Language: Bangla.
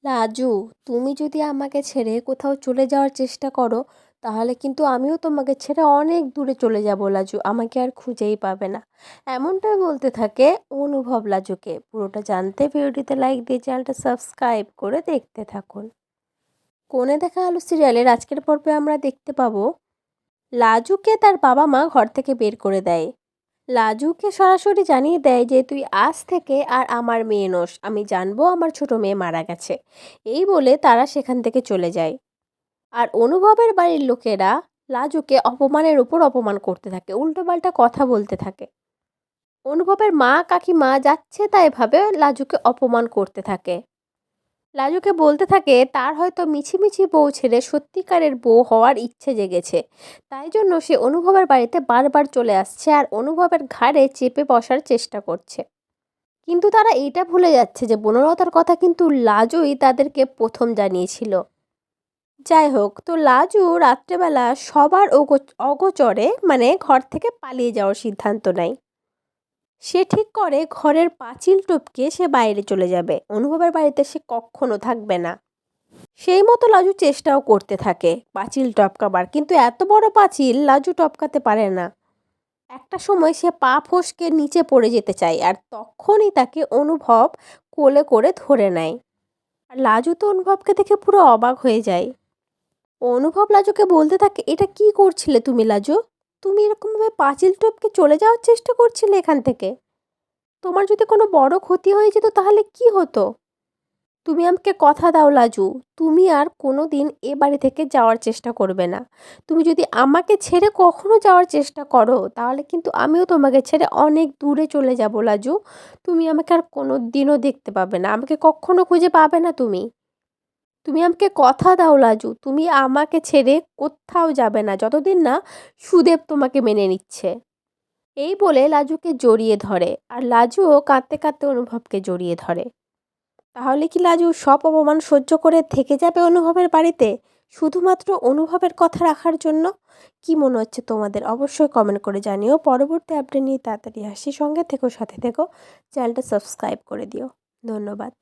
লাজু, তুমি যদি আমাকে ছেড়ে কোথাও চলে যাওয়ার চেষ্টা করো, তাহলে কিন্তু আমিও তোমাকে ছেড়ে অনেক দূরে চলে যাব লাজু, আমাকে আর খুঁজেই পাবে না। এমনটাই বলতে থাকে অনুভব লাজুকে। পুরোটা জানতে ভিডিওটিতে লাইক দিয়ে চ্যানেলটা সাবস্ক্রাইব করে দেখতে থাকুন। কোণে দেখা আলো সিরিয়ালের আজকের পর্বে আমরা দেখতে পাবো লাজুকে তার বাবা মা ঘর থেকে বের করে দেয়। লাজুকে সরাসরি জানিয়ে দেয় যে তুই আজ থেকে আর আমার মেয়ে নোস, আমি জানবো আমার ছোট মেয়ে মারা গেছে। এই বলে তারা সেখান থেকে চলে যায়। আর অনুভবের বাড়ির লোকেরা লাজুকে অপমানের উপর অপমান করতে থাকে, উল্টোপাল্টা কথা বলতে থাকে। অনুভবের মা কাকিমা যাচ্ছে তাই ভাবে লাজুকে অপমান করতে থাকে। লাজুকে বলতে থাকে তার হয়তো মিছিমিছি বউ ছেড়ে সত্যিকারের বউ হওয়ার ইচ্ছে জেগেছে, তাই জন্য সে অনুভবের বাড়িতে বারবার চলে আসছে আর অনুভবের ঘাড়ে চেপে বসার চেষ্টা করছে। কিন্তু তারা এইটা ভুলে যাচ্ছে যে বনলতার কথা কিন্তু লাজুই তাদেরকে প্রথম জানিয়েছিল। যাই হোক, তো লাজু রাত্রেবেলা সবার অগোচরে মানে ঘর থেকে পালিয়ে যাওয়ার সিদ্ধান্ত নেয়। সে ঠিক করে ঘরের পাঁচিল টপকে সে বাইরে চলে যাবে, অনুভবের বাড়িতে সে কখনো থাকবে না। সেই মতো লাজু চেষ্টাও করতে থাকে পাঁচিল টপকাবার, কিন্তু এত বড় পাঁচিল লাজু টপকাতে পারে না। একটা সময় সে পা ফসকে নিচে পড়ে যেতে চায়, আর তখনই তাকে অনুভব কোলে করে ধরে নেয়। আর লাজু তো অনুভবকে দেখে পুরো অবাক হয়ে যায়। অনুভব লাজুকে বলতে থাকে, এটা কি করছিলে তুমি লাজু? তুমি এরকমভাবে পাঁচিল টপকে চলে যাওয়ার চেষ্টা করছিলে এখান থেকে? তোমার যদি কোনো বড় ক্ষতি হয়ে যেত তাহলে কি হতো? তুমি আমাকে কথা দাও লাজু, তুমি আর কোনো দিন এ বাড়ি থেকে যাওয়ার চেষ্টা করবে না। তুমি যদি আমাকে ছেড়ে কখনো যাওয়ার চেষ্টা করো তাহলে কিন্তু আমিও তোমাকে ছেড়ে অনেক দূরে চলে যাব লাজু। তুমি আমাকে আর কোনো দিনও দেখতে পাবে না, আমাকে কখনো খুঁজে পাবে না তুমি। তুমি আমাকে কথা দাও লাজু, তুমি আমাকে ছেড়ে কোথাও যাবে না যতদিন না সুদেব তোমাকে মেনে নিচ্ছে। এই বলে লাজুকে জড়িয়ে ধরে, আর লাজুও কাঁদতে কাঁদতে অনুভবকে জড়িয়ে ধরে। তাহলে কি লাজু সব অপমান সহ্য করে থেকে যাবে অনুভবের বাড়িতে, শুধুমাত্র অনুভবের কথা রাখার জন্য? কি মনে হচ্ছে তোমাদের? অবশ্যই কমেন্ট করে জানিও। পরবর্তী আপডেট নিয়ে তাড়াতাড়ি আসি, সঙ্গে থেকো, সাথে থেকো, চ্যানেলটা সাবস্ক্রাইব করে দিও। ধন্যবাদ।